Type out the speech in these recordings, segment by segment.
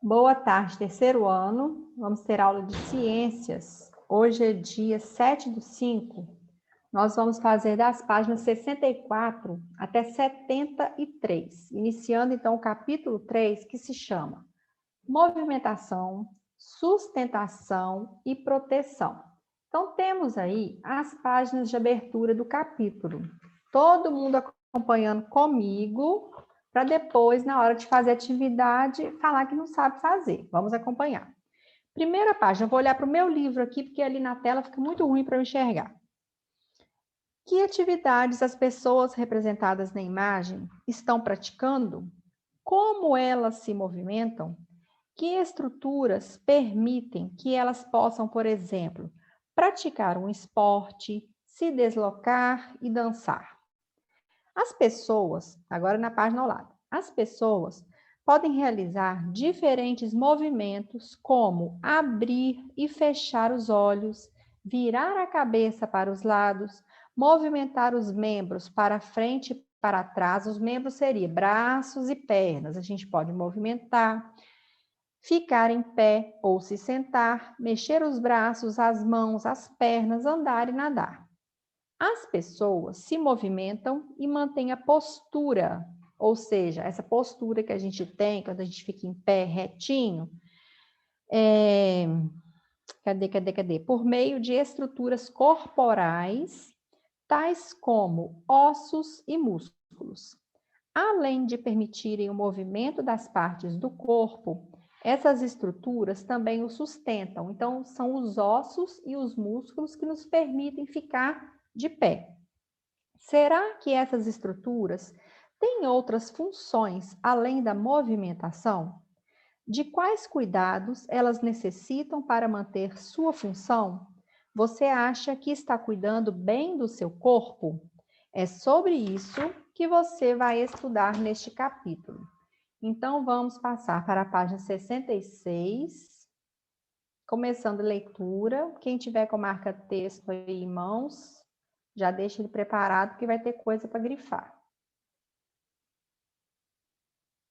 Boa tarde, terceiro ano. Vamos ter aula de ciências. Hoje é dia 7/5. Nós vamos fazer das páginas 64 até 73, iniciando então o capítulo 3, que se chama Movimentação, Sustentação e Proteção. Então, temos aí as páginas de abertura do capítulo. Todo mundo acompanhando comigo, para depois, na hora de fazer atividade, falar que não sabe fazer. Vamos acompanhar. Primeira página, eu vou olhar para o meu livro aqui, porque ali na tela fica muito ruim para eu enxergar. Que atividades as pessoas representadas na imagem estão praticando? Como elas se movimentam? Que estruturas permitem que elas possam, por exemplo, praticar um esporte, se deslocar e dançar? As pessoas, agora na página ao lado, as pessoas podem realizar diferentes movimentos, como abrir e fechar os olhos, virar a cabeça para os lados, movimentar os membros para frente e para trás. Os membros seriam braços e pernas, a gente pode movimentar, ficar em pé ou se sentar, mexer os braços, as mãos, as pernas, andar e nadar. As pessoas se movimentam e mantêm a postura, ou seja, essa postura que a gente tem quando a gente fica em pé, retinho, por meio de estruturas corporais, tais como ossos e músculos. Além de permitirem o movimento das partes do corpo, essas estruturas também o sustentam. Então, são os ossos e os músculos que nos permitem ficar de pé. Será que essas estruturas têm outras funções além da movimentação? De quais cuidados elas necessitam para manter sua função? Você acha que está cuidando bem do seu corpo? É sobre isso que você vai estudar neste capítulo. Então, vamos passar para a página 66, começando a leitura. Quem tiver com marca-texto aí em mãos, já deixa ele preparado, porque vai ter coisa para grifar.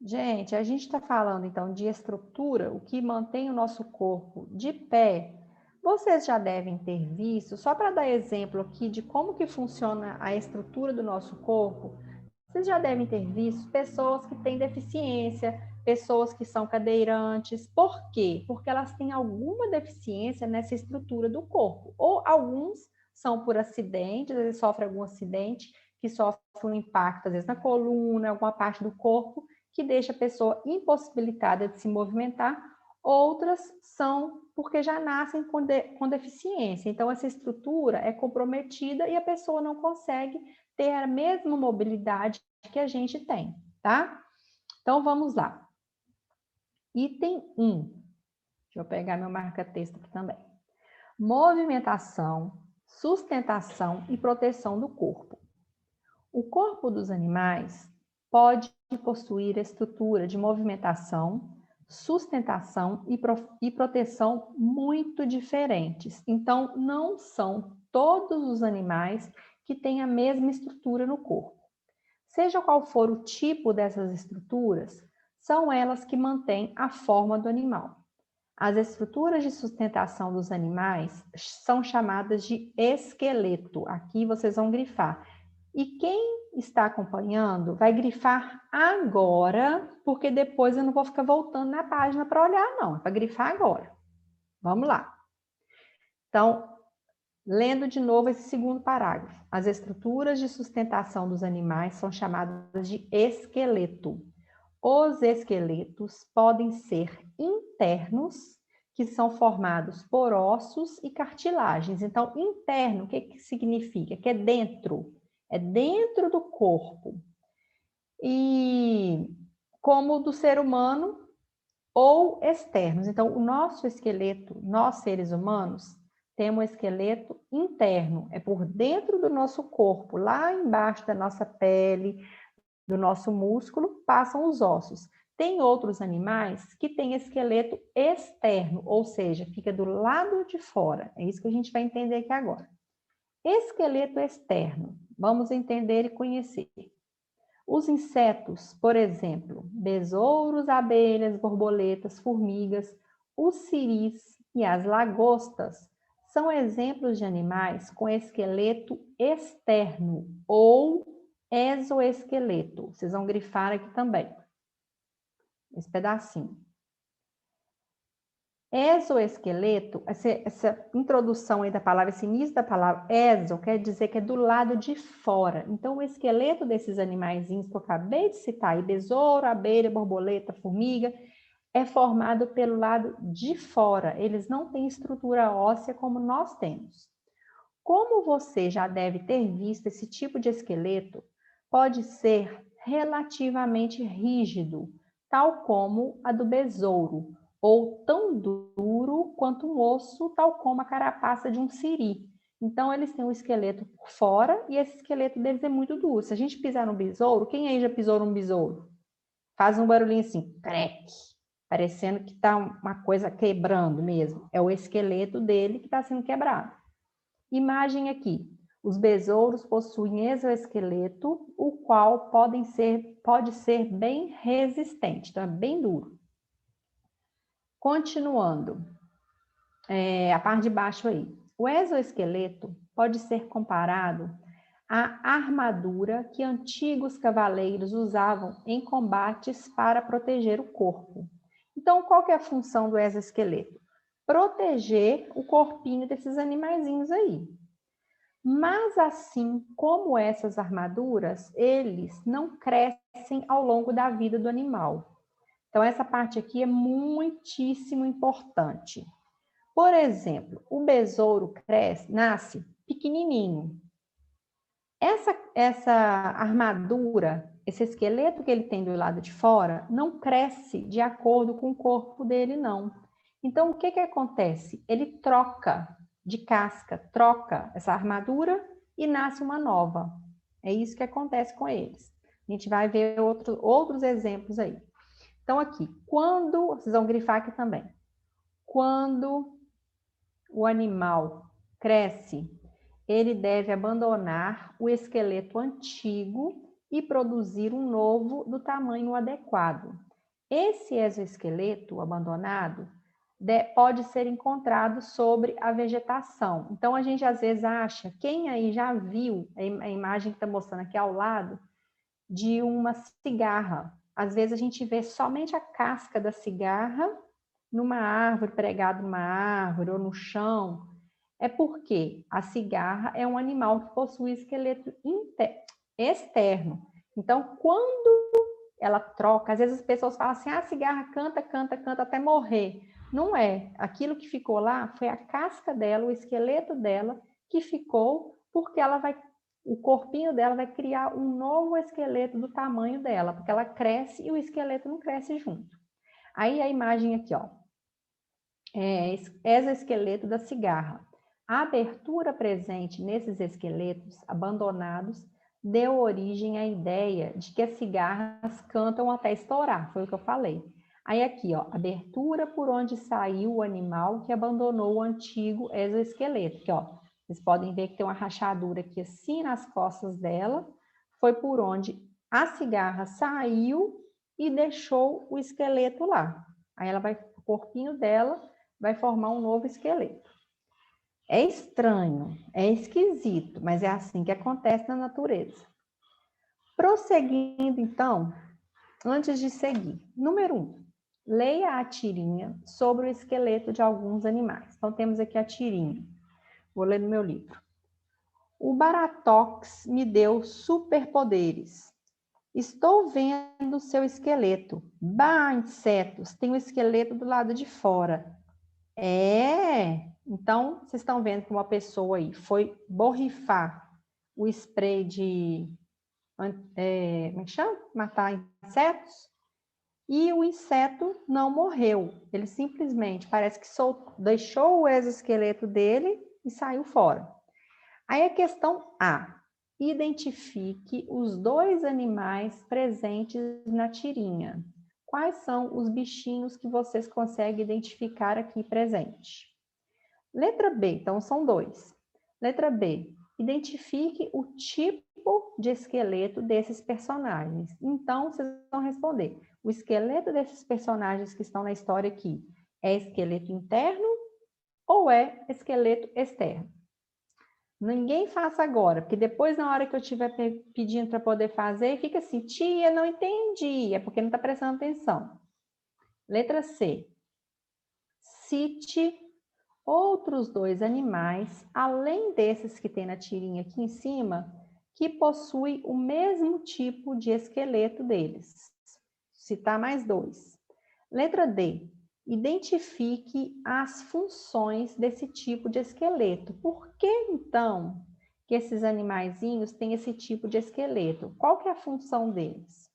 Gente, a gente está falando, então, de estrutura, o que mantém o nosso corpo de pé. Vocês já devem ter visto, só para dar exemplo aqui de como que funciona a estrutura do nosso corpo, vocês já devem ter visto pessoas que têm deficiência, pessoas que são cadeirantes. Por quê? Porque elas têm alguma deficiência nessa estrutura do corpo. Ou alguns são por acidente, às vezes sofrem algum acidente, que sofre um impacto, às vezes na coluna, alguma parte do corpo, que deixa a pessoa impossibilitada de se movimentar. Outras são porque já nascem com deficiência. Então, essa estrutura é comprometida e a pessoa não consegue ter a mesma mobilidade que a gente tem, tá? Então, vamos lá. Item 1. Deixa eu pegar meu marca-texto aqui também. Movimentação, sustentação e proteção do corpo. O corpo dos animais pode possuir estrutura de movimentação, sustentação e proteção muito diferentes. Então, não são todos os animais que têm a mesma estrutura no corpo. Seja qual for o tipo dessas estruturas, são elas que mantêm a forma do animal. As estruturas de sustentação dos animais são chamadas de esqueleto. Aqui vocês vão grifar. E quem está acompanhando vai grifar agora, porque depois eu não vou ficar voltando na página para olhar, não. É para grifar agora. Vamos lá. Então, lendo de novo esse segundo parágrafo. As estruturas de sustentação dos animais são chamadas de esqueleto. Os esqueletos podem ser internos, que são formados por ossos e cartilagens. Então, interno, o que significa? Que é dentro do corpo. E como o do ser humano, ou externos. Então, o nosso esqueleto, nós seres humanos, temos um esqueleto interno, é por dentro do nosso corpo, lá embaixo da nossa pele, do nosso músculo, passam os ossos. Tem outros animais que têm esqueleto externo, ou seja, fica do lado de fora. É isso que a gente vai entender aqui agora. Esqueleto externo, vamos entender e conhecer. Os insetos, por exemplo, besouros, abelhas, borboletas, formigas, os ciris e as lagostas são exemplos de animais com esqueleto externo ou exoesqueleto. Vocês vão grifar aqui também, esse pedacinho. Exoesqueleto, essa introdução aí da palavra, esse início da palavra exo, quer dizer que é do lado de fora. Então, o esqueleto desses animaizinhos que eu acabei de citar aí, besouro, abelha, borboleta, formiga, é formado pelo lado de fora. Eles não têm estrutura óssea como nós temos. Como você já deve ter visto, esse tipo de esqueleto pode ser relativamente rígido, tal como a do besouro, ou tão duro quanto um osso, tal como a carapaça de um siri. Então, eles têm o esqueleto por fora e esse esqueleto deles é muito duro. Se a gente pisar no besouro, quem aí já pisou num besouro? Faz um barulhinho assim, creque, parecendo que está uma coisa quebrando mesmo. É o esqueleto dele que está sendo quebrado. Imagem aqui. Os besouros possuem exoesqueleto, o qual pode ser bem resistente, então é bem duro. Continuando, a parte de baixo aí. O exoesqueleto pode ser comparado à armadura que antigos cavaleiros usavam em combates para proteger o corpo. Então, qual que é a função do exoesqueleto? Proteger o corpinho desses animaizinhos aí. Mas assim como essas armaduras, eles não crescem ao longo da vida do animal. Então, essa parte aqui é muitíssimo importante. Por exemplo, o besouro nasce pequenininho. Essa armadura, esse esqueleto que ele tem do lado de fora, não cresce de acordo com o corpo dele, não. Então, o que acontece? Ele troca de casca, troca essa armadura e nasce uma nova. É isso que acontece com eles. A gente vai ver outros exemplos aí. Então, aqui, vocês vão grifar aqui também. Quando o animal cresce, ele deve abandonar o esqueleto antigo e produzir um novo do tamanho adequado. Esse exoesqueleto abandonado pode ser encontrado sobre a vegetação. Então, a gente às vezes acha, quem aí já viu a imagem que está mostrando aqui ao lado, de uma cigarra. Às vezes a gente vê somente a casca da cigarra numa árvore, pregado numa árvore ou no chão. É porque a cigarra é um animal que possui esqueleto externo. Então, quando ela troca, às vezes as pessoas falam assim, a cigarra canta, canta, canta até morrer. Não é. Aquilo que ficou lá foi a casca dela, o esqueleto dela, que ficou porque o corpinho dela vai criar um novo esqueleto do tamanho dela, porque ela cresce e o esqueleto não cresce junto. Aí a imagem aqui, ó, exoesqueleto da cigarra. A abertura presente nesses esqueletos abandonados deu origem à ideia de que as cigarras cantam até estourar, foi o que eu falei. Aí aqui, ó, abertura por onde saiu o animal que abandonou o antigo exoesqueleto. Aqui, ó, vocês podem ver que tem uma rachadura aqui assim nas costas dela, foi por onde a cigarra saiu e deixou o esqueleto lá. Aí o corpinho dela vai formar um novo esqueleto. É estranho, é esquisito, mas é assim que acontece na natureza. Prosseguindo, então, antes de seguir. Número 1, leia a tirinha sobre o esqueleto de alguns animais. Então, temos aqui a tirinha. Vou ler no meu livro. O Baratox me deu superpoderes. Estou vendo seu esqueleto. Bah, insetos, tem o esqueleto do lado de fora. Então, vocês estão vendo que uma pessoa aí foi borrifar o spray de, como é que chama? Matar insetos, e o inseto não morreu. Ele simplesmente parece que deixou o exoesqueleto dele e saiu fora. Aí a questão A. Identifique os 2 animais presentes na tirinha. Quais são os bichinhos que vocês conseguem identificar aqui presente? Letra B, então são 2. Letra B. Identifique o tipo de esqueleto desses personagens. Então, vocês vão responder. O esqueleto desses personagens que estão na história aqui é esqueleto interno ou é esqueleto externo? Ninguém faça agora, porque depois, na hora que eu estiver pedindo para poder fazer, fica assim, tia, não entendi, é porque não está prestando atenção. Letra C. Cite outros 2 animais, além desses que tem na tirinha aqui em cima, que possuem o mesmo tipo de esqueleto deles. Citar mais 2. Letra D. Identifique as funções desse tipo de esqueleto. Por que, então, que esses animaizinhos têm esse tipo de esqueleto? Qual que é a função deles?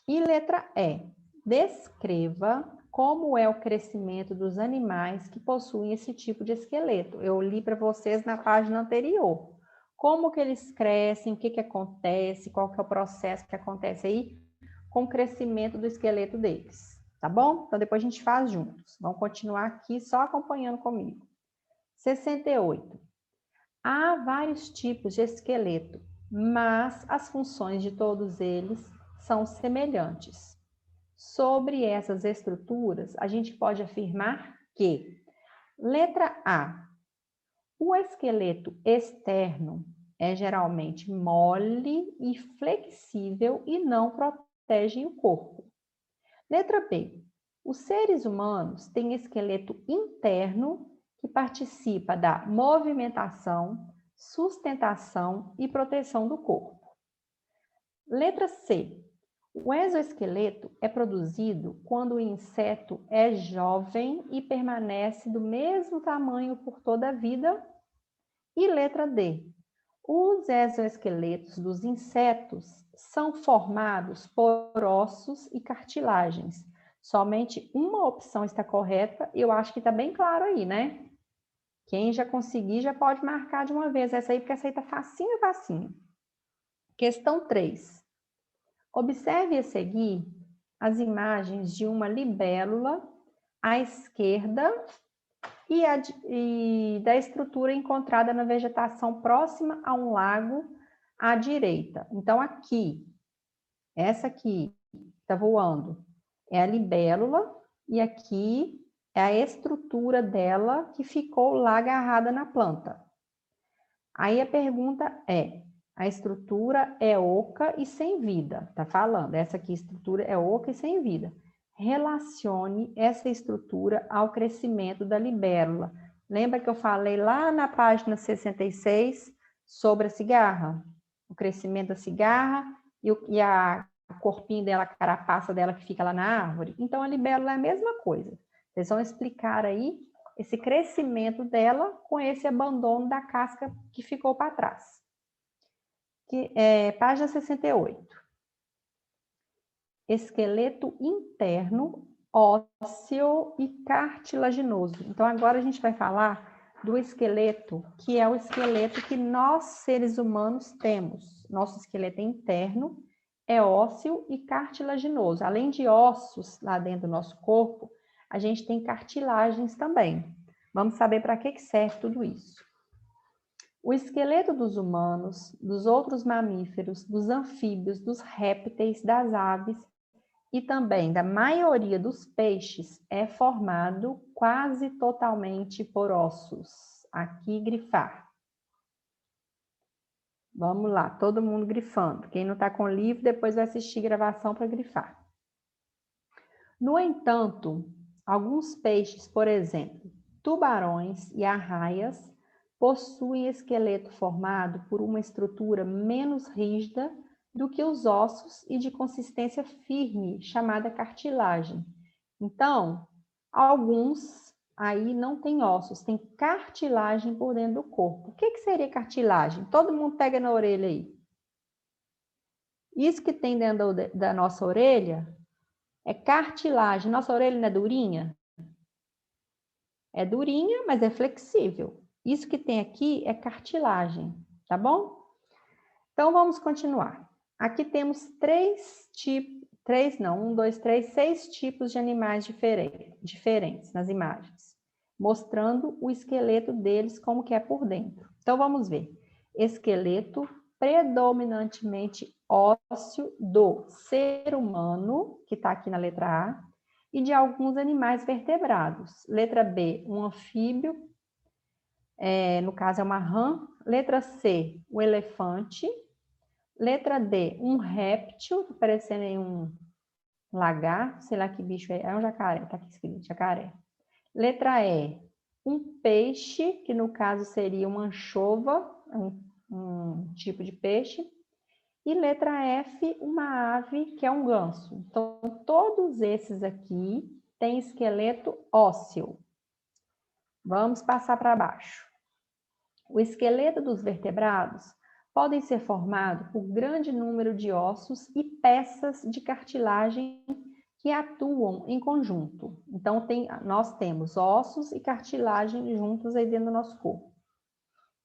E letra E. Descreva como é o crescimento dos animais que possuem esse tipo de esqueleto. Eu li para vocês na página anterior. Como que eles crescem, o que que acontece, qual que é o processo que acontece aí com o crescimento do esqueleto deles. Tá bom? Então, depois a gente faz juntos. Vamos continuar aqui só acompanhando comigo. 68. Há vários tipos de esqueleto, mas as funções de todos eles são semelhantes. Sobre essas estruturas, a gente pode afirmar que, letra A, o esqueleto externo é geralmente mole e flexível e não protege o corpo. Letra B. Os seres humanos têm esqueleto interno que participa da movimentação, sustentação e proteção do corpo. Letra C. O exoesqueleto é produzido quando o inseto é jovem e permanece do mesmo tamanho por toda a vida. E letra D. Os exoesqueletos dos insetos são formados por ossos e cartilagens. Somente uma opção está correta, eu acho que está bem claro aí, né? Quem já conseguir já pode marcar de uma vez essa aí, porque essa aí está facinho, facinho. Questão 3. Observe a seguir as imagens de uma libélula à esquerda e da estrutura encontrada na vegetação próxima a um lago à direita. Então, aqui, essa aqui está voando, é a libélula, e aqui é a estrutura dela que ficou lá agarrada na planta. Aí a pergunta é, a estrutura é oca e sem vida, tá falando, essa aqui, estrutura é oca e sem vida. Relacione essa estrutura ao crescimento da libélula. Lembra que eu falei lá na página 66 sobre a cigarra? O crescimento da cigarra e o corpinho dela, a carapaça dela que fica lá na árvore. Então, a libélula é a mesma coisa. Vocês vão explicar aí esse crescimento dela com esse abandono da casca que ficou para trás. Página 68. Esqueleto interno, ósseo e cartilaginoso. Então, agora a gente vai falar do esqueleto, que é o esqueleto que nós, seres humanos, temos. Nosso esqueleto interno é ósseo e cartilaginoso. Além de ossos lá dentro do nosso corpo, a gente tem cartilagens também. Vamos saber para que serve tudo isso. O esqueleto dos humanos, dos outros mamíferos, dos anfíbios, dos répteis, das aves e também da maioria dos peixes é formado quase totalmente por ossos. Aqui, grifar. Vamos lá, todo mundo grifando. Quem não está com livro, depois vai assistir gravação para grifar. No entanto, alguns peixes, por exemplo, tubarões e arraias, possuem esqueleto formado por uma estrutura menos rígida do que os ossos e de consistência firme, chamada cartilagem. Então, alguns aí não tem ossos, tem cartilagem por dentro do corpo. O que seria cartilagem? Todo mundo pega na orelha aí. Isso que tem dentro da nossa orelha é cartilagem. Nossa orelha não é durinha? É durinha, mas é flexível. Isso que tem aqui é cartilagem, tá bom? Então, vamos continuar. Aqui temos seis tipos de animais diferentes nas imagens. mostrando o esqueleto deles como que é por dentro. Então, vamos ver. Esqueleto predominantemente ósseo do ser humano, que está aqui na letra A, e de alguns animais vertebrados. Letra B, um anfíbio, no caso é uma rã. Letra C, o elefante. Letra D, um réptil, parecendo aí um lagarto, sei lá que bicho é um jacaré, está aqui escrito, jacaré. Letra E, um peixe, que no caso seria uma anchova, um tipo de peixe. E letra F, uma ave, que é um ganso. Então, todos esses aqui têm esqueleto ósseo. Vamos passar para baixo. O esqueleto dos vertebrados podem ser formados por grande número de ossos e peças de cartilagem que atuam em conjunto. Então, nós temos ossos e cartilagem juntos aí dentro do nosso corpo.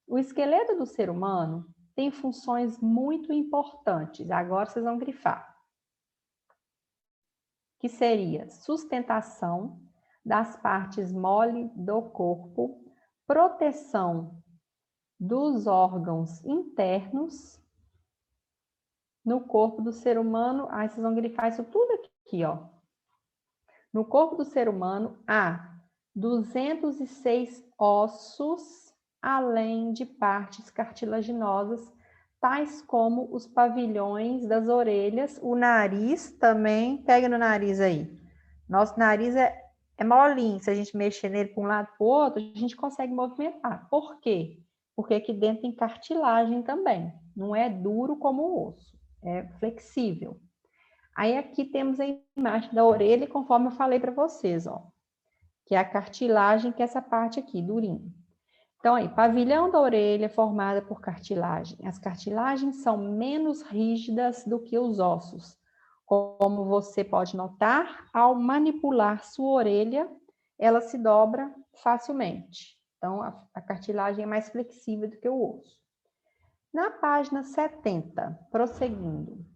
O esqueleto do ser humano tem funções muito importantes. Agora vocês vão grifar. Que seria sustentação das partes mole do corpo, proteção dos órgãos internos no corpo do ser humano. Aí vocês vão grifar isso tudo aqui, ó. No corpo do ser humano há 206 ossos, além de partes cartilaginosas, tais como os pavilhões das orelhas, o nariz também, pega no nariz aí. Nosso nariz é molinho, se a gente mexer nele para um lado para o outro, a gente consegue movimentar. Por quê? Porque aqui dentro tem cartilagem também, não é duro como o osso, é flexível. Aí aqui temos a imagem da orelha, conforme eu falei para vocês, ó, que é a cartilagem, que é essa parte aqui, durinha. Então, aí, pavilhão da orelha formada por cartilagem. As cartilagens são menos rígidas do que os ossos. Como você pode notar, ao manipular sua orelha, ela se dobra facilmente. Então, a cartilagem é mais flexível do que o osso. Na página 70, prosseguindo.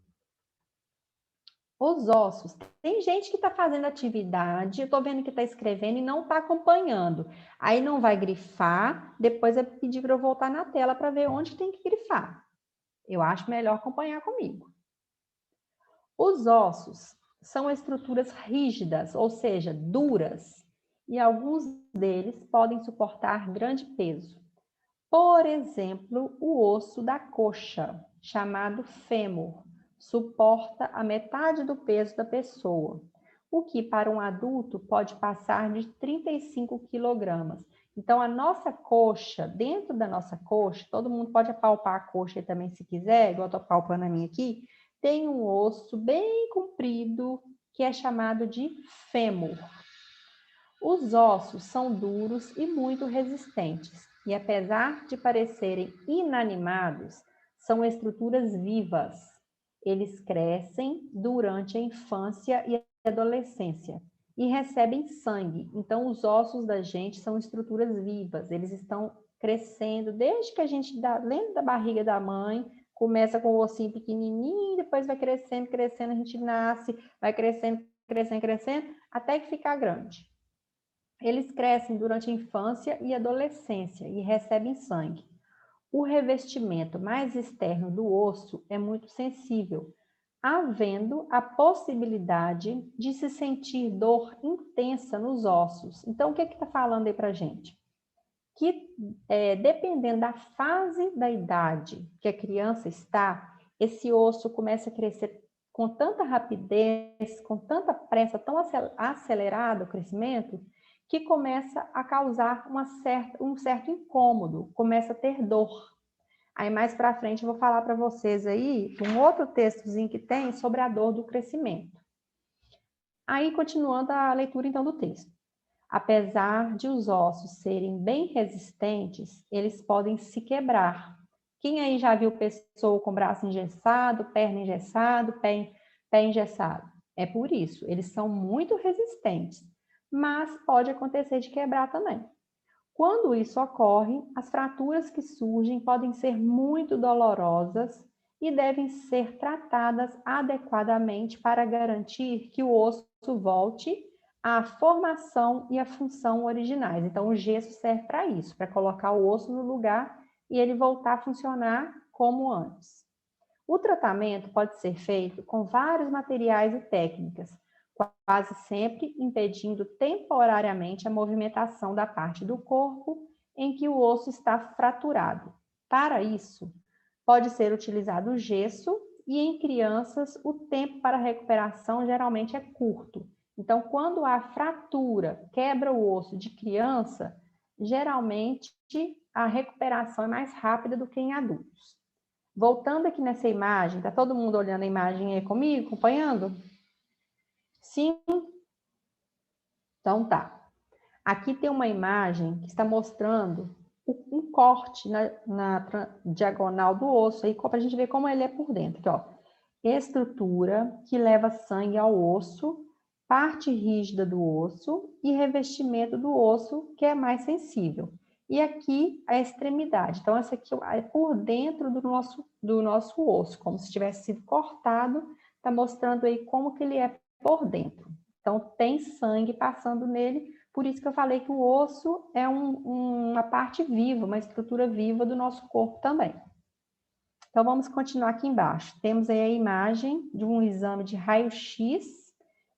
Os ossos. Tem gente que está fazendo atividade, eu estou vendo que está escrevendo e não está acompanhando. Aí não vai grifar, depois vai pedir para eu voltar na tela para ver onde tem que grifar. Eu acho melhor acompanhar comigo. Os ossos são estruturas rígidas, ou seja, duras, e alguns deles podem suportar grande peso. Por exemplo, o osso da coxa, chamado fêmur, suporta a metade do peso da pessoa, o que para um adulto pode passar de 35 quilogramas. Então, a nossa coxa, dentro da nossa coxa, todo mundo pode apalpar a coxa também se quiser, igual eu estou apalpando a minha aqui, tem um osso bem comprido que é chamado de fêmur. Os ossos são duros e muito resistentes, e apesar de parecerem inanimados, são estruturas vivas. Eles crescem durante a infância e a adolescência e recebem sangue. Então, os ossos da gente são estruturas vivas, eles estão crescendo desde que a gente está dentro da barriga da mãe, começa com o ossinho pequenininho, depois vai crescendo, crescendo, a gente nasce, vai crescendo, crescendo, crescendo, até que ficar grande. Eles crescem durante a infância e adolescência e recebem sangue. O revestimento mais externo do osso é muito sensível, havendo a possibilidade de se sentir dor intensa nos ossos. Então, o que está falando aí para a gente? Que, dependendo da fase da idade que a criança está, esse osso começa a crescer com tanta rapidez, com tanta pressa, tão acelerado o crescimento, que começa a causar um certo incômodo, começa a ter dor. Aí mais para frente eu vou falar para vocês aí um outro textozinho que tem sobre a dor do crescimento. Aí continuando a leitura então do texto. Apesar de os ossos serem bem resistentes, eles podem se quebrar. Quem aí já viu pessoa com braço engessado, perna engessado, pé engessado? É por isso, eles são muito resistentes, mas pode acontecer de quebrar também. Quando isso ocorre, as fraturas que surgem podem ser muito dolorosas e devem ser tratadas adequadamente para garantir que o osso volte a formação e a função originais. Então, o gesso serve para isso, para colocar o osso no lugar e ele voltar a funcionar como antes. O tratamento pode ser feito com vários materiais e técnicas, quase sempre impedindo temporariamente a movimentação da parte do corpo em que o osso está fraturado. Para isso, pode ser utilizado o gesso e em crianças o tempo para recuperação geralmente é curto. Então, quando há fratura, quebra o osso de criança, geralmente a recuperação é mais rápida do que em adultos. Voltando aqui nessa imagem, tá todo mundo olhando a imagem aí comigo, acompanhando? Sim? Então tá. Aqui tem uma imagem que está mostrando um corte na diagonal do osso, aí para a gente ver como ele é por dentro. Aqui, ó. Estrutura que leva sangue ao osso, parte rígida do osso e revestimento do osso, que é mais sensível. E aqui a extremidade. Então, essa aqui é por dentro do nosso osso, como se tivesse sido cortado. Está mostrando aí como que ele é por dentro. Então, tem sangue passando nele. Por isso que eu falei que o osso é uma parte viva, uma estrutura viva do nosso corpo também. Então, vamos continuar aqui embaixo. Temos aí a imagem de um exame de raio-x,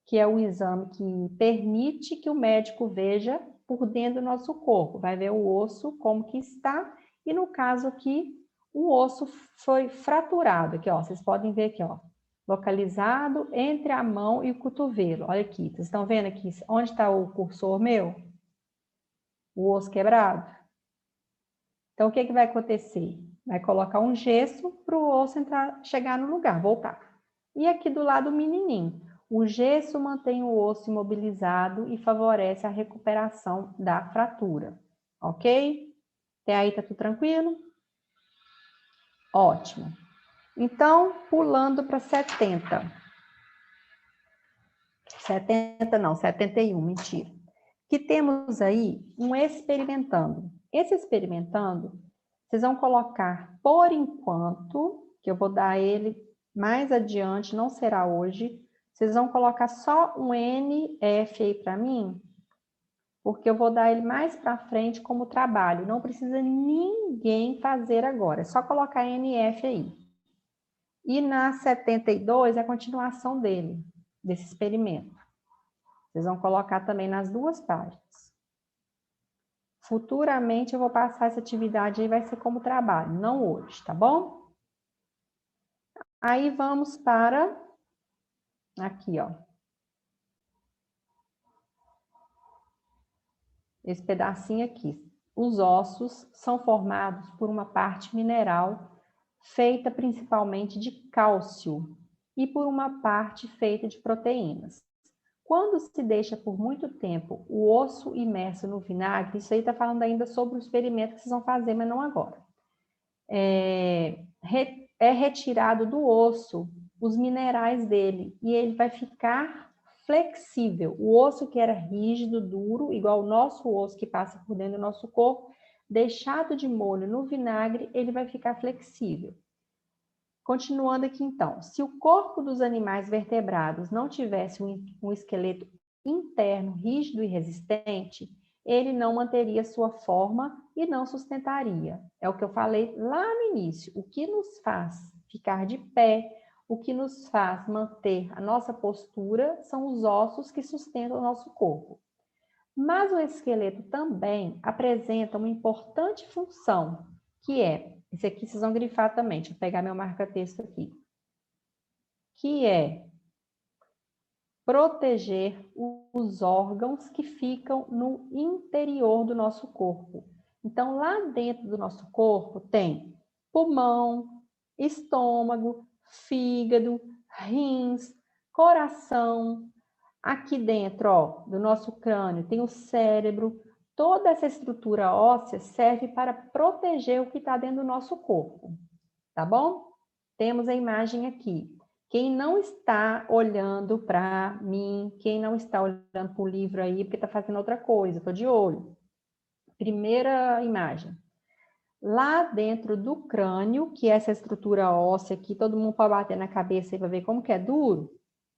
que é o exame que permite que o médico veja por dentro do nosso corpo. Vai ver o osso como que está, e no caso aqui, o osso foi fraturado. Aqui, ó, vocês podem ver aqui, ó, localizado entre a mão e o cotovelo. Olha aqui, vocês estão vendo aqui onde está o cursor meu? O osso quebrado. Então, o que vai acontecer? Vai colocar um gesso para o osso chegar no lugar, voltar. E aqui do lado o menininho. O gesso mantém o osso imobilizado e favorece a recuperação da fratura. Ok? Até aí tá tudo tranquilo? Ótimo. Então, pulando para 70. 70 não, 71, mentira. Que temos aí um experimentando. Esse experimentando, vocês vão colocar por enquanto, que eu vou dar ele mais adiante, não será hoje, vocês vão colocar só um NF aí para mim, porque eu vou dar ele mais para frente como trabalho. Não precisa ninguém fazer agora, é só colocar NF aí. E na 72 é a continuação dele, desse experimento. Vocês vão colocar também nas duas páginas. Futuramente eu vou passar essa atividade aí, vai ser como trabalho, não hoje, tá bom? Aí vamos para aqui, ó. Esse pedacinho aqui. Os ossos são formados por uma parte mineral feita principalmente de cálcio e por uma parte feita de proteínas. Quando se deixa por muito tempo o osso imerso no vinagre, isso aí está falando ainda sobre o experimento que vocês vão fazer, mas não agora. É retirado do osso os minerais dele e ele vai ficar flexível. O osso que era rígido, duro, igual o nosso osso que passa por dentro do nosso corpo, deixado de molho no vinagre, ele vai ficar flexível. Continuando aqui então, se o corpo dos animais vertebrados não tivesse um esqueleto interno rígido e resistente, ele não manteria sua forma e não sustentaria. É o que eu falei lá no início. O que nos faz ficar de pé, o que nos faz manter a nossa postura são os ossos que sustentam o nosso corpo. Mas o esqueleto também apresenta uma importante função, que é, esse aqui vocês vão grifar também, deixa eu pegar meu marca-texto aqui, que é proteger os órgãos que ficam no interior do nosso corpo. Então, lá dentro do nosso corpo tem pulmão, estômago, fígado, rins, coração. Aqui dentro, ó, do nosso crânio tem o cérebro. Toda essa estrutura óssea serve para proteger o que está dentro do nosso corpo, tá bom? Temos a imagem aqui. Quem não está olhando para mim, quem não está olhando para o livro aí, porque está fazendo outra coisa, estou de olho. Primeira imagem. Lá dentro do crânio, que é essa estrutura óssea aqui, todo mundo pode bater na cabeça aí para ver como que é duro.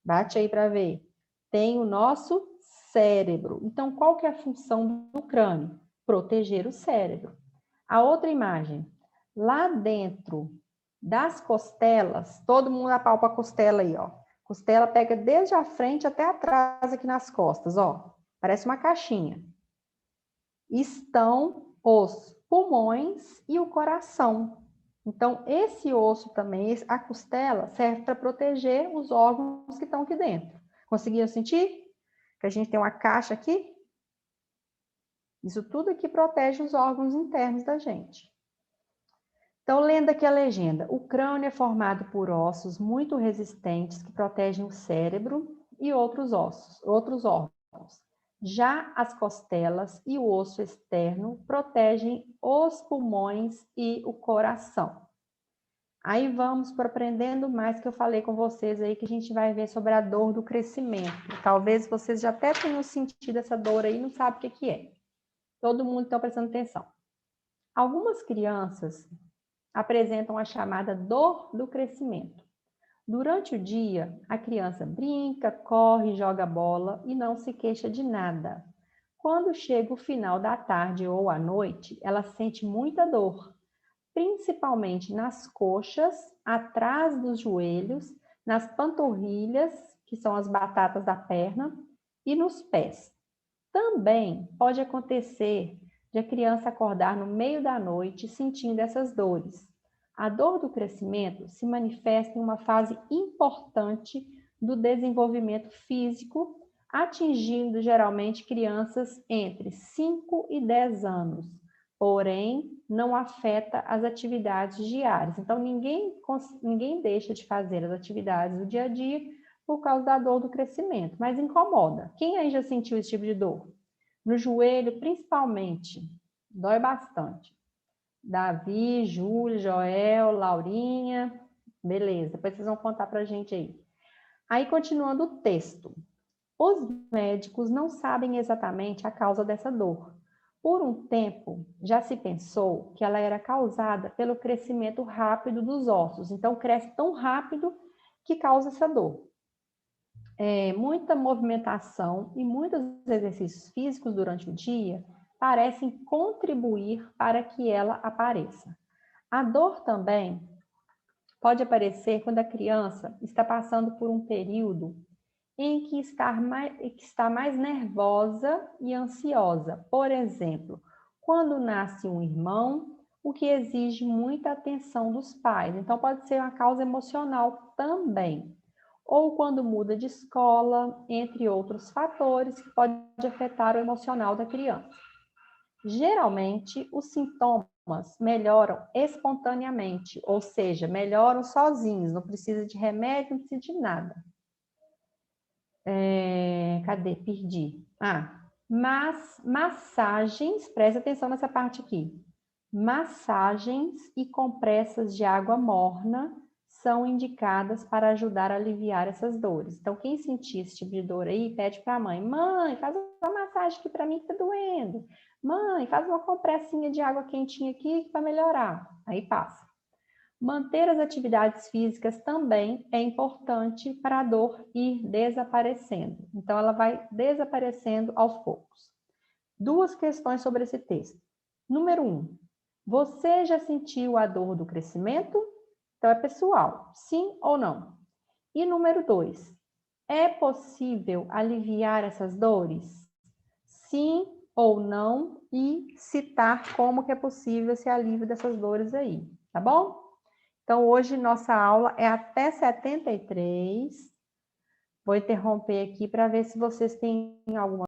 Bate aí para ver. Tem o nosso cérebro. Então, qual que é a função do crânio? Proteger o cérebro. A outra imagem, lá dentro das costelas, todo mundo apalpa a costela aí, ó. Costela pega desde a frente até atrás aqui nas costas, ó. Parece uma caixinha. Estão os pulmões e o coração. Então, esse osso também, a costela, serve para proteger os órgãos que estão aqui dentro. Conseguiram sentir? Que a gente tem uma caixa aqui? Isso tudo aqui protege os órgãos internos da gente. Então, lendo aqui a legenda, o crânio é formado por ossos muito resistentes que protegem o cérebro e outros órgãos. Já as costelas e o osso externo protegem os pulmões e o coração. Aí vamos para aprendendo mais que eu falei com vocês aí, que a gente vai ver sobre a dor do crescimento. Talvez vocês já até tenham sentido essa dor aí e não sabem o que é. Todo mundo está prestando atenção. Algumas crianças apresentam a chamada dor do crescimento. Durante o dia, a criança brinca, corre, joga bola e não se queixa de nada. Quando chega o final da tarde ou à noite, ela sente muita dor, principalmente nas coxas, atrás dos joelhos, nas panturrilhas, que são as batatas da perna, e nos pés. Também pode acontecer de a criança acordar no meio da noite sentindo essas dores. A dor do crescimento se manifesta em uma fase importante do desenvolvimento físico, atingindo geralmente crianças entre 5 e 10 anos, porém não afeta as atividades diárias. Então, ninguém deixa de fazer as atividades do dia a dia por causa da dor do crescimento, mas incomoda. Quem aí já sentiu esse tipo de dor? No joelho, principalmente, dói bastante. Davi, Júlia, Joel, Laurinha, beleza, depois vocês vão contar pra gente aí. Aí, continuando o texto. Os médicos não sabem exatamente a causa dessa dor. Por um tempo, já se pensou que ela era causada pelo crescimento rápido dos ossos. Então, cresce tão rápido que causa essa dor. Muita movimentação e muitos exercícios físicos durante o dia parecem contribuir para que ela apareça. A dor também pode aparecer quando a criança está passando por um período em que está mais nervosa e ansiosa. Por exemplo, quando nasce um irmão, o que exige muita atenção dos pais. Então, pode ser uma causa emocional também. Ou quando muda de escola, entre outros fatores que podem afetar o emocional da criança. Geralmente, os sintomas melhoram espontaneamente, ou seja, melhoram sozinhos, não precisa de remédio, não precisa de nada. Cadê? Perdi. Mas massagens, presta atenção nessa parte aqui. Massagens e compressas de água morna são indicadas para ajudar a aliviar essas dores. Então, quem sentir esse tipo de dor aí, pede para a mãe. Mãe, faz uma massagem aqui para mim que tá doendo. Mãe, faz uma compressinha de água quentinha aqui para melhorar. Aí passa. Manter as atividades físicas também é importante para a dor ir desaparecendo. Então, ela vai desaparecendo aos poucos. Duas questões sobre esse texto. Número 1. Você já sentiu a dor do crescimento? Então, é pessoal, sim ou não? E número 2. É possível aliviar essas dores? Sim ou não? E citar como que é possível esse alívio dessas dores aí, tá bom? Então, hoje nossa aula é até 73. Vou interromper aqui para ver se vocês têm alguma